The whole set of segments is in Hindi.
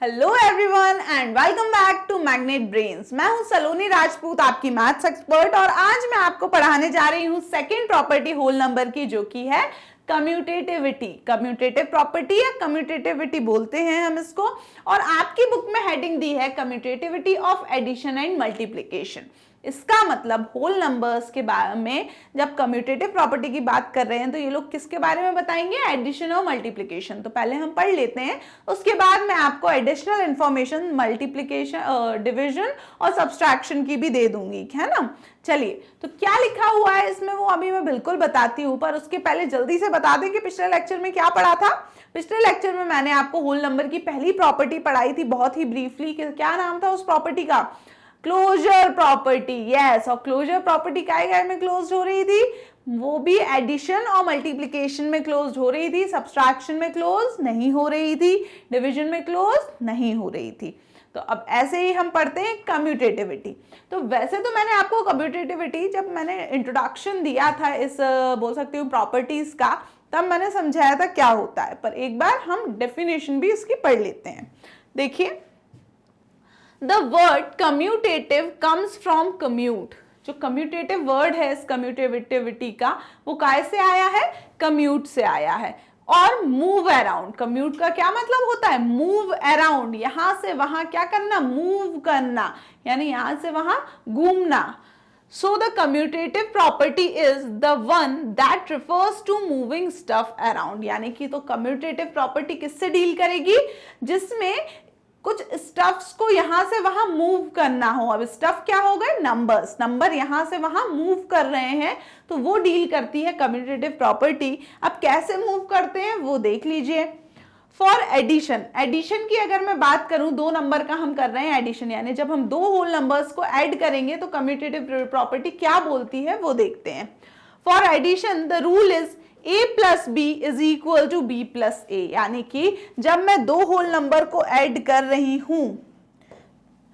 Hello everyone and welcome back to magnet brains. मैं हूं सलोनी राजपूत, आपकी मैथ्स एक्सपर्ट, और आज मैं आपको पढ़ाने जा रही हूं सेकंड प्रॉपर्टी होल नंबर की, जो कि है कम्यूटेटिविटी। कम्यूटेटिव प्रॉपर्टी या कम्यूटेटिविटी बोलते हैं हम इसको। और आपकी बुक में हेडिंग दी है commutativity of addition and multiplication. इसका मतलब होल नंबर्स के बारे में जब कम्यूटेटिव प्रॉपर्टी की बात कर रहे हैं तो ये लोग किसके बारे में बताएंगे? एडिशन और मल्टीप्लिकेशन। तो पहले हम पढ़ लेते हैं, उसके बाद मैं आपको एडिशनल इंफॉर्मेशन मल्टीप्लिकेशन, डिविजन और सब्सट्रैक्शन की भी दे दूंगी, है ना। चलिए, तो क्या लिखा हुआ है इसमें वो अभी मैं बिल्कुल बताती हूँ, पर उसके पहले जल्दी से बता दें कि पिछले लेक्चर में क्या पढ़ा था। पिछले लेक्चर में मैंने आपको होल नंबर की पहली प्रॉपर्टी पढ़ाई थी बहुत ही ब्रीफली। क्या नाम था उस प्रॉपर्टी का? Closure property. यस, और क्लोजर प्रॉपर्टी काय में क्लोज हो रही थी? वो भी एडिशन और मल्टीप्लिकेशन में क्लोज हो रही थी, सब्सट्रैक्शन में क्लोज नहीं हो रही थी, डिवीजन में क्लोज नहीं हो रही थी। तो अब ऐसे ही हम पढ़ते हैं कम्यूटेटिविटी। तो वैसे तो मैंने आपको कम्यूटेटिविटी जब मैंने इंट्रोडक्शन दिया था इस बोल सकती हूँ प्रॉपर्टीज का, तब मैंने समझाया था क्या होता है, पर एक बार हम डेफिनेशन भी इसकी पढ़ लेते हैं। देखिए, The word commutative comes from commute। जो कम्यूटेटिव वर्ड है इस कम्यूटेटिविटी का, वो काय से आया है? कम्यूट से आया है। और मूव अराउंड, कम्यूट का क्या मतलब होता है? मूव अराउंड, यहां से वहां क्या करना? मूव करना, यानी यहां से वहां घूमना। So the commutative property is the one that refers to moving stuff around। यानी कि तो commutative property किससे डील करेगी? जिसमें कुछ स्टफ्स को यहां से वहां मूव करना हो। अब स्टफ क्या हो गए? नंबर्स। नंबर यहां से वहां मूव कर रहे हैं, तो वो डील करती है कम्यूटेटिव प्रॉपर्टी। अब कैसे मूव करते हैं वो देख लीजिए। फॉर एडिशन, एडिशन की अगर मैं बात करूं, दो नंबर का हम कर रहे हैं एडिशन, यानी जब हम दो होल नंबर्स को ऐड करेंगे तो कम्यूटेटिव प्रॉपर्टी क्या बोलती है वो देखते हैं। For addition the rule is a plus B is equal to B plus A. यानी कि जब मैं दो होल नंबर को ऐड कर रही हूं,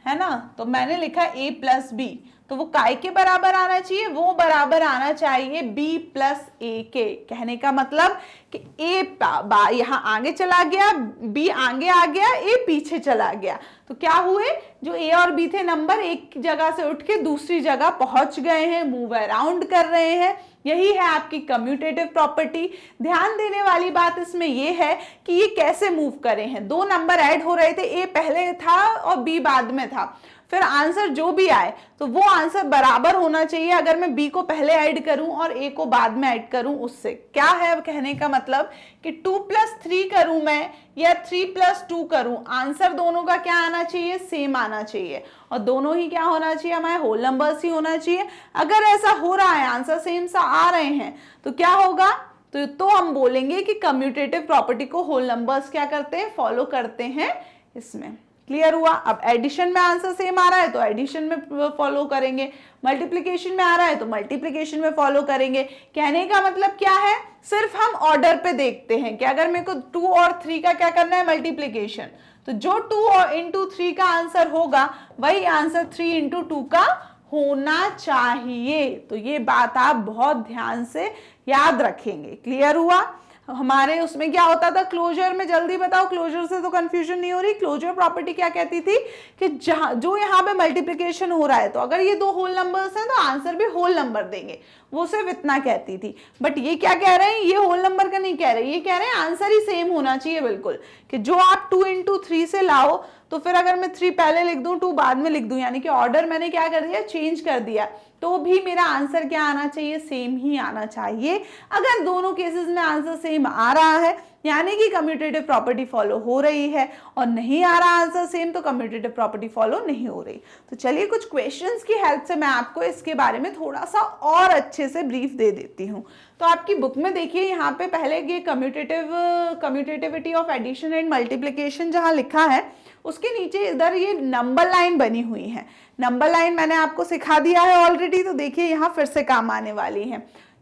है ना, तो मैंने लिखा a प्लस बी, तो वो काय के बराबर आना चाहिए? वो बराबर आना चाहिए b प्लस ए के। कहने का मतलब कि a यहां आगे चला गया, b आगे आ गया, a पीछे चला गया, तो क्या हुए? जो a और b थे नंबर एक जगह से उठ के दूसरी जगह पहुंच गए हैं, मूव अराउंड कर रहे हैं। यही है आपकी कम्यूटेटिव प्रॉपर्टी। ध्यान देने वाली बात इसमें यह है कि ये कैसे मूव करे हैं। दो नंबर ऐड हो रहे थे, a पहले था और b बाद में था, फिर आंसर जो भी आए तो वो आंसर बराबर होना चाहिए। अगर मैं b को पहले ऐड करूं और a को बाद में ऐड करूं, उससे क्या है कहने का मतलब कि 2 प्लस 3 करूं मैं या 3 प्लस 2 करूं, आंसर दोनों का क्या आना चाहिए? सेम आना चाहिए। और दोनों ही क्या होना चाहिए? हमारे होल नंबर्स ही होना चाहिए। अगर ऐसा हो रहा है, आंसर सेम सा आ रहे हैं, तो क्या होगा? तो हम बोलेंगे कि कम्यूटेटिव प्रॉपर्टी को होल नंबर्स क्या करते हैं? फॉलो करते हैं इसमें। क्लियर हुआ? अब एडिशन में आंसर सेम आ रहा है तो एडिशन में फॉलो करेंगे, मल्टीप्लिकेशन में आ रहा है तो मल्टीप्लिकेशन में फॉलो करेंगे। कहने का मतलब क्या है? सिर्फ हम ऑर्डर पे देखते हैं कि अगर मेरे को 2 और 3 का क्या करना है? मल्टीप्लिकेशन, तो जो 2 और इंटू 3 का आंसर होगा वही आंसर 3 इंटू 2 का होना चाहिए। तो ये बात आप बहुत ध्यान से याद रखेंगे। क्लियर हुआ? हमारे उसमें क्या होता था क्लोजर में? जल्दी बताओ, क्लोजर से तो कंफ्यूजन नहीं हो रही। क्लोजर प्रॉपर्टी क्या कहती थी कि जो यहाँ पे मल्टीप्लिकेशन हो रहा है, तो अगर ये दो होल नंबर्स हैं तो आंसर भी होल नंबर देंगे, वो सिर्फ इतना कहती थी। बट ये क्या कह रहे हैं? ये होल नंबर का नहीं कह रहे, ये कह रहे हैं आंसर ही सेम होना चाहिए बिल्कुल, कि जो आप 2 इंटू 3 से लाओ, तो फिर अगर मैं 3 पहले लिख दूं 2 बाद में लिख दूं, यानी कि ऑर्डर मैंने क्या कर दिया? चेंज कर दिया, तो भी मेरा आंसर क्या आना चाहिए? सेम ही आना चाहिए। अगर दोनों केसेस में आंसर सेम आ रहा है यानी कि कम्यूटेटिव प्रॉपर्टी फॉलो हो रही है, और नहीं आ रहा आंसर सेम तो कम्यूटेटिव प्रॉपर्टी फॉलो नहीं हो रही। तो चलिए कुछ क्वेश्चंस की हेल्प से मैं आपको इसके बारे में थोड़ा सा और अच्छे से ब्रीफ दे देती हूँ। तो आपकी बुक में देखिए, यहाँ पे पहले ये commutativity of addition and multiplication जहाँ लिखा है, उसके नीचे इधर ये नंबर लाइन बनी हुई है। नंबर लाइन मैंने आपको सिखा दिया है ऑलरेडी, तो देखिए यहाँ फिर से काम आने वाली है।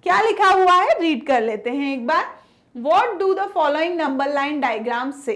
क्या लिखा हुआ है रीड कर लेते हैं एक बार। What do the following number line diagram से?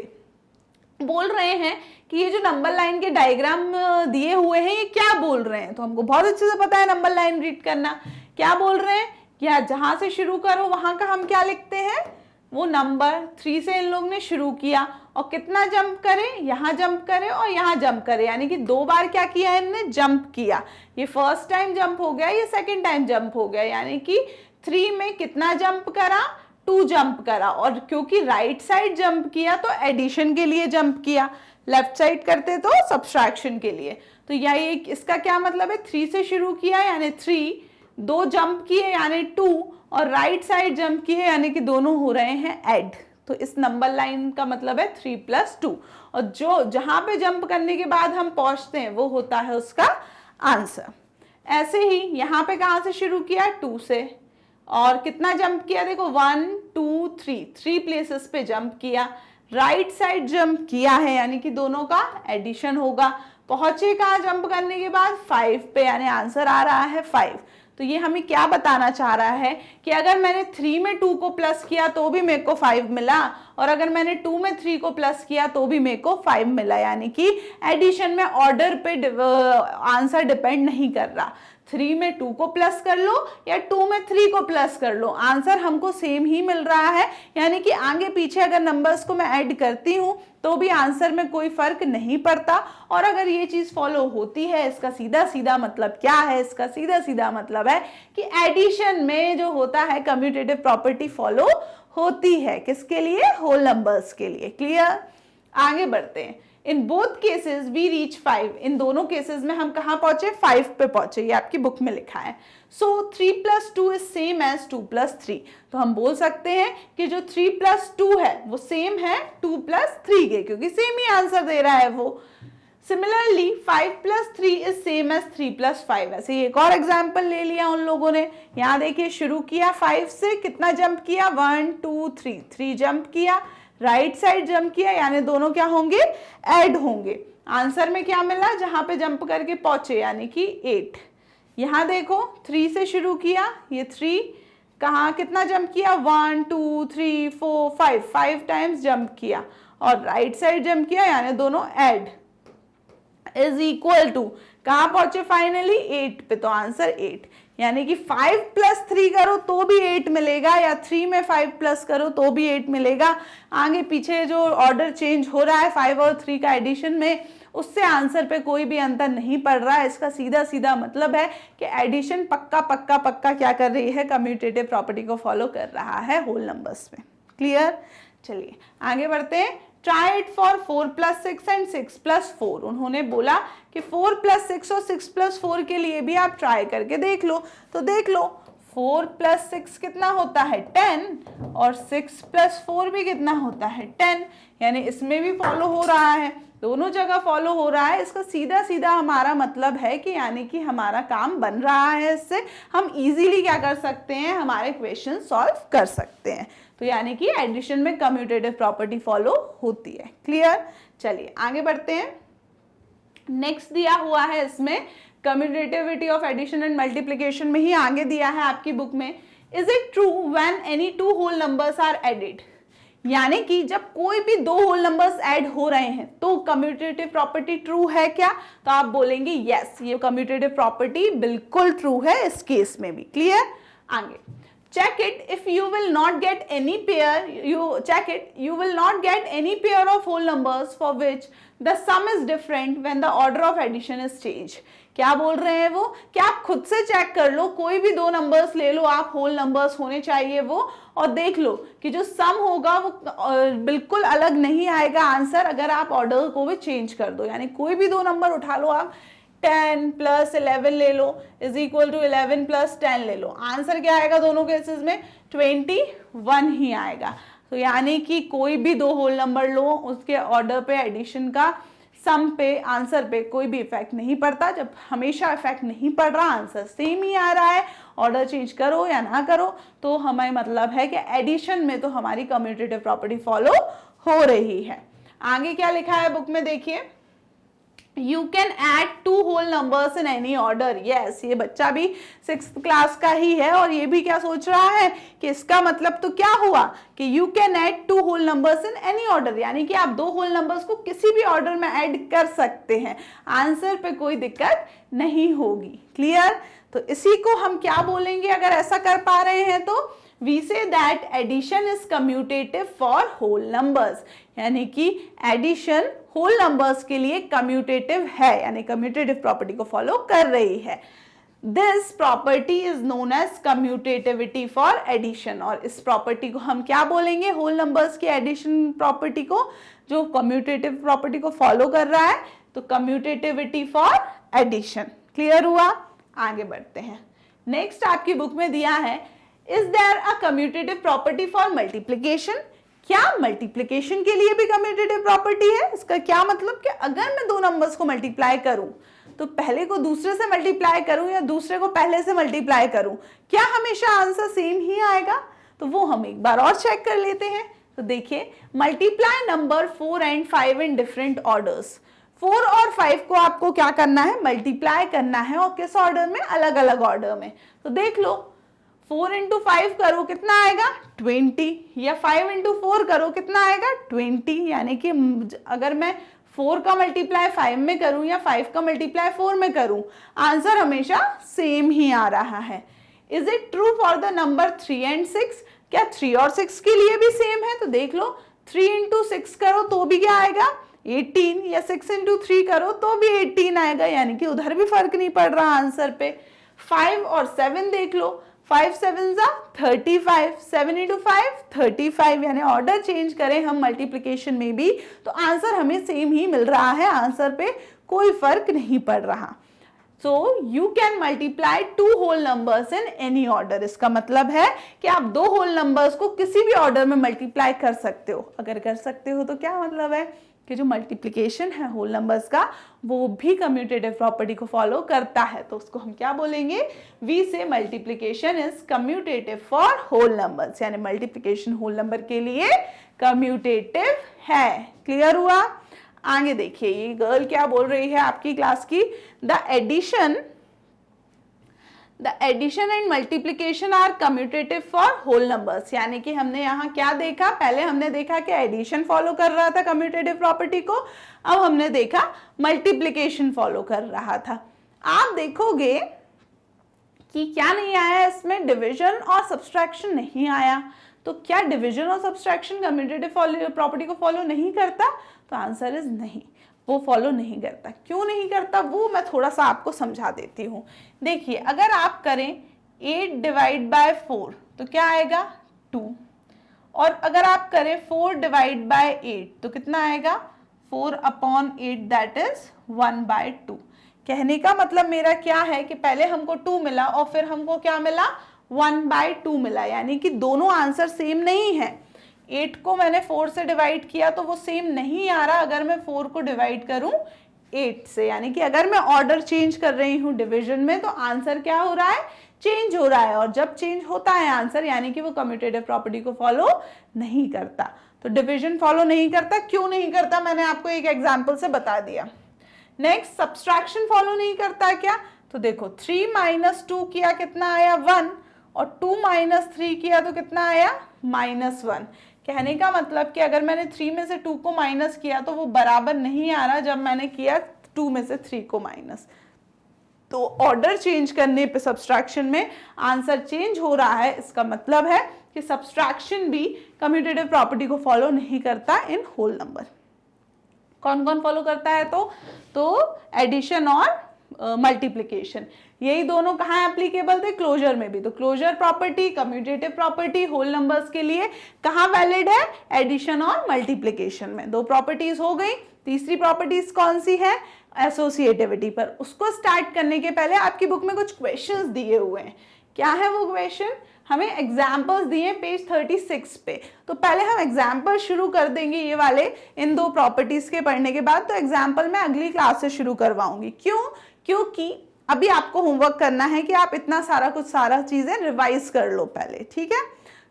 बोल रहे हैं कि ये जो नंबर लाइन के डायग्राम दिए हुए हैं ये क्या बोल रहे हैं? तो हमको बहुत अच्छे से पता है नंबर लाइन रीड करना। क्या बोल रहे हैं? क्या जहां से शुरू करो वहां का हम क्या लिखते हैं? वो नंबर 3 से इन लोग ने शुरू किया और कितना जंप करे, यहाँ जंप करे और यहाँ जंप करे, यानी कि 2 बार क्या किया है इन्होंने, जंप किया। ये फर्स्ट टाइम जंप हो गया, ये सेकेंड टाइम जंप हो गया, यानी कि 3 में कितना जंप करा, 2 जंप करा। और क्योंकि राइट साइड जंप किया तो एडिशन के लिए जंप किया, लेफ्ट साइड करते तो सब्सट्रैक्शन के लिए। तो यही इसका क्या मतलब है, 3 से शुरू किया यानी 3, 2 जंप किए यानी 2, और राइट साइड जंप किए यानी कि दोनों हो रहे हैं ऐड। तो इस नंबर लाइन का मतलब है 3 + 2, और जो जहां पे जंप करने के बाद हम पहुंचते हैं वो होता है उसका आंसर। ऐसे ही यहाँ पे कहाँ से शुरू किया, 2 से, और कितना जंप किया, देखो 1 2 3 प्लेसेस पे जंप किया, राइट साइड जंप किया है यानी कि दोनों का एडिशन होगा। पहुंचे कहाँ जंप करने के बाद, 5 पे, यानी आंसर आ रहा है 5। तो ये हमें क्या बताना चाह रहा है कि अगर मैंने 3 में 2 को प्लस किया तो भी मेरे को 5 मिला, और अगर मैंने 2 में 3 को प्लस किया तो भी मेरे को 5 मिला, यानी कि एडिशन में ऑर्डर पे आंसर डिपेंड नहीं कर रहा। 3 में 2 को प्लस कर लो या 2 में 3 को प्लस कर लो, आंसर हमको सेम ही मिल रहा है। यानी कि आगे पीछे अगर नंबर्स को मैं ऐड करती हूँ तो भी आंसर में कोई फर्क नहीं पड़ता। और अगर ये चीज फॉलो होती है, इसका सीधा सीधा मतलब क्या है, इसका सीधा सीधा मतलब है कि एडिशन में जो होता है कम्यूटेटिव प्रॉपर्टी फॉलो होती है। किसके लिए, होल नंबर्स के लिए। क्लियर, आगे बढ़ते हैं। In both cases we reach 5, इन दोनों केसेस में हम कहाँ पहुंचे, 5 पे पहुंचे, ये आपकी बुक में लिखा है। सो 3 + 2 इज सेम एज 2 + 3। तो हम बोल सकते हैं कि जो 3 + 2 है वो सेम है 2 + 3 के, क्योंकि सेम ही आंसर दे रहा है वो। Similarly 5 + 3 is same as 3 + 5। ऐसे एक और एग्जाम्पल ले लिया उन लोगों ने। यहाँ देखिए शुरू किया 5 से, कितना जंप किया, 1 2 3 जंप किया, राइट साइड जंप किया, यानी दोनों क्या होंगे, ऐड होंगे। आंसर में क्या मिला, जहां पे जंप करके पहुंचे, यानी कि 8। यहां देखो 3 से शुरू किया, ये 3 कहाँ कितना जंप किया, 1 2 3 4 5 टाइम्स जंप किया, और राइट साइड जंप किया, यानी दोनों ऐड, इज इक्वल टू कहाँ पहुंचे फाइनली, 8 पे। तो आंसर 8, यानी कि 5 + 3 करो तो भी 8 मिलेगा, या 3 में 5 प्लस करो तो भी 8 मिलेगा। आगे पीछे जो ऑर्डर चेंज हो रहा है 5 और 3 का एडिशन में, उससे आंसर पे कोई भी अंतर नहीं पड़ रहा है। इसका सीधा सीधा मतलब है कि एडिशन पक्का पक्का पक्का क्या कर रही है, कम्यूटेटिव प्रॉपर्टी को फॉलो कर रहा है होल नंबर्स में। क्लियर, चलिए आगे बढ़ते हैं। Try it for 4 + 6 and 6 + 4। उन्होंने बोला कि 4 + 6 और 6 + 4 के लिए भी आप ट्राई करके देख लो। तो देख लो 4 + 6 कितना होता है, 10, और 6 + 4 भी कितना होता है, 10। यानी इसमें भी फॉलो हो रहा है, दोनों जगह फॉलो हो रहा है। इसका सीधा सीधा हमारा मतलब है कि यानी कि हमारा काम बन रहा है, इससे हम इजीली क्या कर सकते हैं, हमारे क्वेश्चन सॉल्व कर सकते हैं। तो यानी कि एडिशन में कम्यूटेटिव प्रॉपर्टी फॉलो होती है। क्लियर, चलिए आगे बढ़ते हैं। नेक्स्ट दिया हुआ है इसमें commutativity of addition and multiplication में ही आगे दिया है आपकी बुक में। Is it true when any 2 whole numbers are added, यानी कि जब कोई भी 2 होल नंबर्स ऐड हो रहे हैं तो कम्यूटेटिव प्रॉपर्टी ट्रू है क्या, तो आप बोलेंगे यस, ये कम्यूटेटिव प्रॉपर्टी बिल्कुल ट्रू है इस केस में भी। क्लियर, आगे check it if you will not get any pair, you will not get any pair of whole numbers for which the sum is different when the order of addition is changed। क्या बोल रहे हैं वो, कि आप खुद से चेक कर लो, कोई भी 2 नंबर्स ले लो, आप होल नंबर्स होने चाहिए वो, और देख लो कि जो सम होगा वो बिल्कुल अलग नहीं आएगा आंसर अगर आप ऑर्डर को भी चेंज कर दो। यानी कोई भी 2 नंबर उठा लो आप, 10 + 11 ले लो इज इक्वल टू 11 + 10 ले लो, आंसर क्या आएगा दोनों केसेस में, 21 ही आएगा। तो यानी कि कोई भी 2 होल नंबर लो, उसके ऑर्डर पे एडिशन का सम पे आंसर पे कोई भी इफेक्ट नहीं पड़ता। जब हमेशा इफेक्ट नहीं पड़ रहा, आंसर सेम ही आ रहा है, ऑर्डर चेंज करो या ना करो, तो हमें मतलब है कि एडिशन में तो हमारी कम्यूटेटिव प्रॉपर्टी फॉलो हो रही है। आगे क्या लिखा है बुक में देखिए, You can add 2 whole numbers in any order। Yes, ये बच्चा भी 6th क्लास का ही है और ये भी क्या सोच रहा है कि इसका मतलब तो क्या हुआ कि you can add 2 whole numbers in any order, यानी कि आप 2 whole numbers को किसी भी ऑर्डर में ऐड कर सकते हैं, आंसर पे कोई दिक्कत नहीं होगी। क्लियर, तो इसी को हम क्या बोलेंगे अगर ऐसा कर पा रहे हैं तो we say that addition is commutative for whole numbers, यानी कि एडिशन होल नंबर्स के लिए कम्यूटेटिव है, यानी कम्यूटेटिव प्रॉपर्टी को फॉलो कर रही है। This property is known as commutativity for addition, और इस प्रॉपर्टी को हम क्या बोलेंगे, होल नंबर्स की एडिशन प्रॉपर्टी को, जो कम्यूटेटिव प्रॉपर्टी को फॉलो कर रहा है, तो कम्यूटेटिविटी फॉर एडिशन। क्लियर हुआ? आगे बढ़ते हैं। नेक्स्ट आपकी बुक में दिया है, is there a commutative property for multiplication? क्या मल्टीप्लिकेशन के लिए भी कम्यूटेटिव प्रॉपर्टी है? इसका क्या मतलब कि अगर मैं दो नंबर्स को मल्टीप्लाई करूं तो पहले को दूसरे से मल्टीप्लाई करूं या दूसरे को पहले से मल्टीप्लाई करूं, क्या हमेशा आंसर सेम ही आएगा? तो वो हम एक बार और चेक कर लेते हैं। तो देखिए, multiply number 4 and 5 in different orders. 4 और 5 को आपको क्या करना है, मल्टीप्लाई करना है, और किस ऑर्डर में, अलग अलग ऑर्डर में। तो देख लो, 4 इंटू 5 करो कितना आएगा, 20, या 5 इंटू 4 करो कितना आएगा, 20। यानी कि अगर मैं 4 का मल्टीप्लाई 5 में करूं या 5 का मल्टीप्लाई 4 में करूं, आंसर हमेशा सेम ही आ रहा है। Is it true for the number 3 and 6? क्या 3 और 6 के लिए भी सेम है? तो देख लो, 3 इंटू 6 करो तो भी क्या आएगा, 18, या 6 इंटू 3 करो तो भी 18 आएगा, यानी कि उधर भी फर्क नहीं पड़ रहा आंसर पे। 5 और 7 देख लो, 5 7 जा 35, 7 इंटू 5 35, यानी ऑर्डर चेंज करें हम मल्टीप्लिकेशन में भी तो आंसर हमें सेम ही मिल रहा है, आंसर पे कोई फर्क नहीं पड़ रहा। So you can multiply 2 whole numbers in any order. इसका मतलब है कि आप 2 होल नंबर्स को किसी भी ऑर्डर में मल्टीप्लाई कर सकते हो। अगर कर सकते हो तो क्या मतलब है कि जो मल्टीप्लिकेशन है होल नंबर्स का, वो भी कम्यूटेटिव प्रॉपर्टी को फॉलो करता है। तो उसको हम क्या बोलेंगे, we say multiplication is commutative for whole numbers, यानी मल्टीप्लिकेशन होल नंबर के लिए कम्यूटेटिव है। क्लियर हुआ? आगे देखिए, ये गर्ल क्या बोल रही है आपकी क्लास की, the addition and multiplication are commutative for whole numbers. यानी कि हमने यहाँ क्या देखा, पहले हमने देखा कि एडिशन फॉलो कर रहा था कम्यूटेटिव प्रॉपर्टी को, अब हमने देखा मल्टीप्लिकेशन फॉलो कर रहा था। आप देखोगे कि क्या नहीं आया इसमें, डिविजन और सब्सट्रैक्शन नहीं आया। तो क्या डिविजन और सब्सट्रैक्शन कम्यूटेटिव प्रॉपर्टी को फॉलो नहीं करता? तो आंसर इज नहीं, वो फॉलो नहीं करता। क्यों नहीं करता वो मैं थोड़ा सा आपको समझा देती हूँ। देखिए, अगर आप करें 8 डिवाइड बाय 4 तो क्या आएगा, 2, और अगर आप करें 4 डिवाइड बाय 8 तो कितना आएगा, 4 अपॉन 8, दैट इज 1/2। कहने का मतलब मेरा क्या है कि पहले हमको 2 मिला और फिर हमको क्या मिला, 1/2 मिला, यानी कि दोनों आंसर सेम नहीं है। 8 को मैंने 4 से डिवाइड किया तो वो सेम नहीं आ रहा अगर मैं 4 को डिवाइड करूं 8 से, यानी कि अगर मैं ऑर्डर चेंज कर रही हूं डिवीजन में तो आंसर क्या हो रहा है, चेंज हो रहा है। और जब चेंज होता है आंसर, यानी कि वो कम्यूटेटिव प्रॉपर्टी को फॉलो नहीं करता। तो डिवीजन फॉलो नहीं करता। क्यों नहीं करता, मैंने आपको एक एग्जाम्पल से बता दिया। नेक्स्ट, सब्सट्रैक्शन फॉलो नहीं करता क्या? तो देखो, 3 - 2 किया कितना आया, 1, और 2 - 3 किया तो कितना आया, -1। कहने का मतलब कि अगर मैंने 3 में से 2 को माइनस किया तो वो बराबर नहीं आ रहा जब मैंने किया 2 में से 3 को माइनस। तो ऑर्डर चेंज करने पे सब्सट्रैक्शन में आंसर चेंज हो रहा है। इसका मतलब है कि सब्सट्रैक्शन भी कम्यूटेटिव प्रॉपर्टी को फॉलो नहीं करता इन होल नंबर। कौन कौन फॉलो करता है? तो एडिशन और मल्टीप्लिकेशन, यही दोनों कहाँ एप्लीकेबल थे, क्लोजर में भी। तो closure property, commutative property whole numbers के लिए कहाँ वैलिड है, एडिशन और मल्टीप्लिकेशन में। 2 प्रॉपर्टीज हो गई। तीसरी प्रॉपर्टीज कौन सी है, एसोसिएटिविटी पर। उसको स्टार्ट करने के पहले आपकी बुक में कुछ क्वेश्चंस दिए हुए हैं। क्या है वो क्वेश्चन, हमें एग्जाम्पल्स दिए पेज 36 पे। तो पहले हम एग्जाम्पल शुरू कर देंगे ये वाले, इन 2 प्रॉपर्टीज के पढ़ने के बाद। तो एग्जाम्पल मैं अगली क्लास से शुरू करवाऊंगी। क्यों? क्योंकि अभी आपको होमवर्क करना है कि आप इतना सारा चीजें रिवाइज कर लो पहले, ठीक है।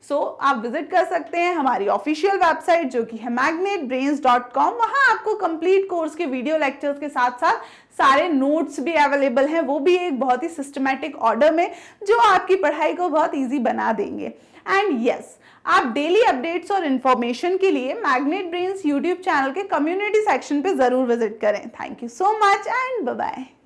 सो आप विजिट कर सकते हैं हमारी ऑफिशियल वेबसाइट जो कि है magnetbrains.com। वहां आपको कंप्लीट कोर्स के वीडियो लेक्चर्स के साथ साथ सारे नोट्स भी अवेलेबल हैं, वो भी एक बहुत ही सिस्टमैटिक ऑर्डर में, जो आपकी पढ़ाई को बहुत ईजी बना देंगे। एंड यस, आप डेली अपडेट्स और इन्फॉर्मेशन के लिए मैग्नेट ब्रेन्स यूट्यूब चैनल के कम्युनिटी सेक्शन पे जरूर विजिट करें। Thank you so much and bye bye.